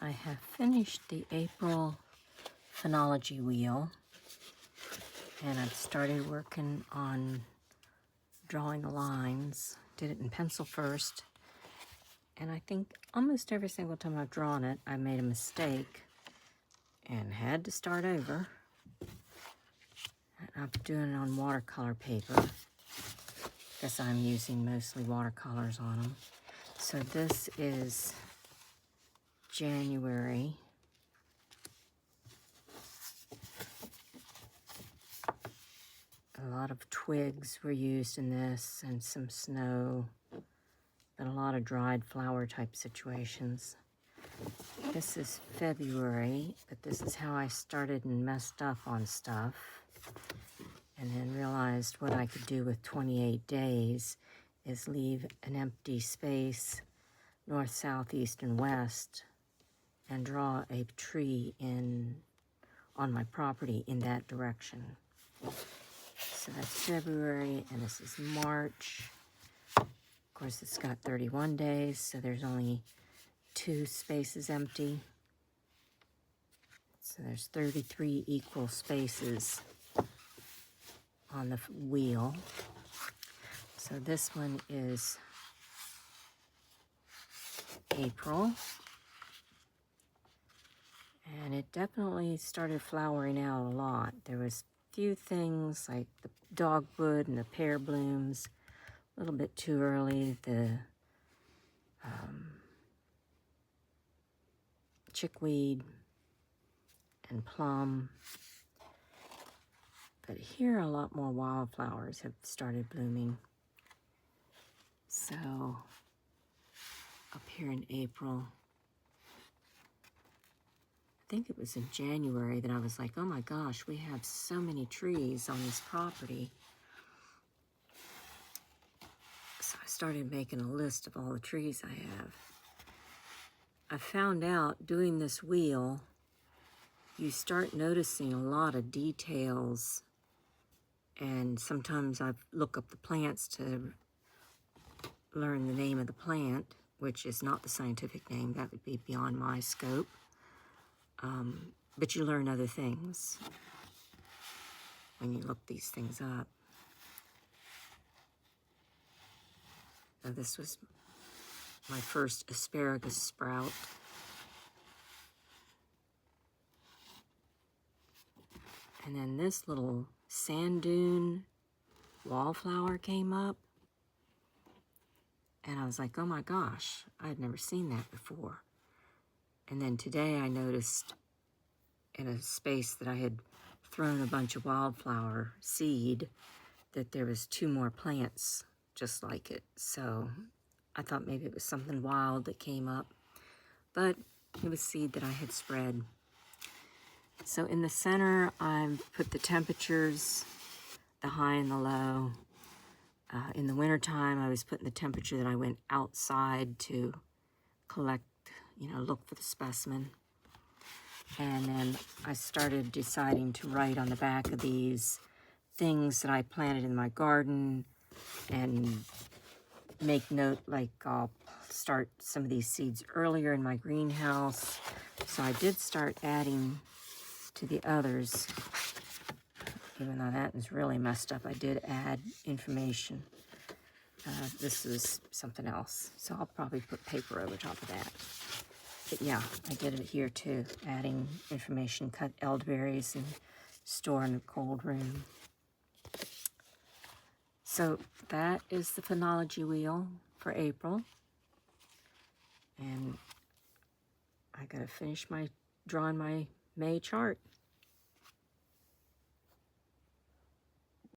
I have finished the April Phenology Wheel, and I've started working on drawing the lines. Did it in pencil first, and I think almost every single time I've drawn it, I made a mistake and had to start over. I'm doing it on watercolor paper. Guess I'm using mostly watercolors on them. So this is January. A lot of twigs were used in this and some snow, but a lot of dried flower type situations. This is February, but this is how I started and messed up on stuff, and then realized what I could do with 28 days is leave an empty space north, south, east, and west, and draw a tree on my property in that direction. So that's February, and this is March. Of course, it's got 31 days, so there's only 2 spaces empty. So there's 33 equal spaces on the wheel. So this one is April. And it definitely started flowering out a lot. There was few things like the dogwood and the pear blooms, a little bit too early, the chickweed and plum. But here a lot more wildflowers have started blooming. So up here in April, I think it was in January that I was like, oh my gosh, we have so many trees on this property. So I started making a list of all the trees I have. I found out doing this wheel, you start noticing a lot of details, and sometimes I look up the plants to learn the name of the plant, which is not the scientific name. That would be beyond my scope. But you learn other things when you look these things up. So this was my first asparagus sprout. And then this little sand dune wallflower came up. And I was like, oh my gosh, I had never seen that before. And then today I noticed in a space that I had thrown a bunch of wildflower seed that there was 2 more plants just like it. So I thought maybe it was something wild that came up, but it was seed that I had spread. So in the center, I've put the temperatures, the high and the low. In the wintertime, I was putting the temperature that I went outside to collect, look for the specimen. And then I started deciding to write on the back of these things that I planted in my garden and make note, like I'll start some of these seeds earlier in my greenhouse. So I did start adding to the others. Even though that is really messed up, I did add information. This is something else, so I'll probably put paper over top of that. But yeah, I did it here too, adding information, cut elderberries and store in a cold room. So that is the Phenology Wheel for April. And I gotta finish drawing my May chart.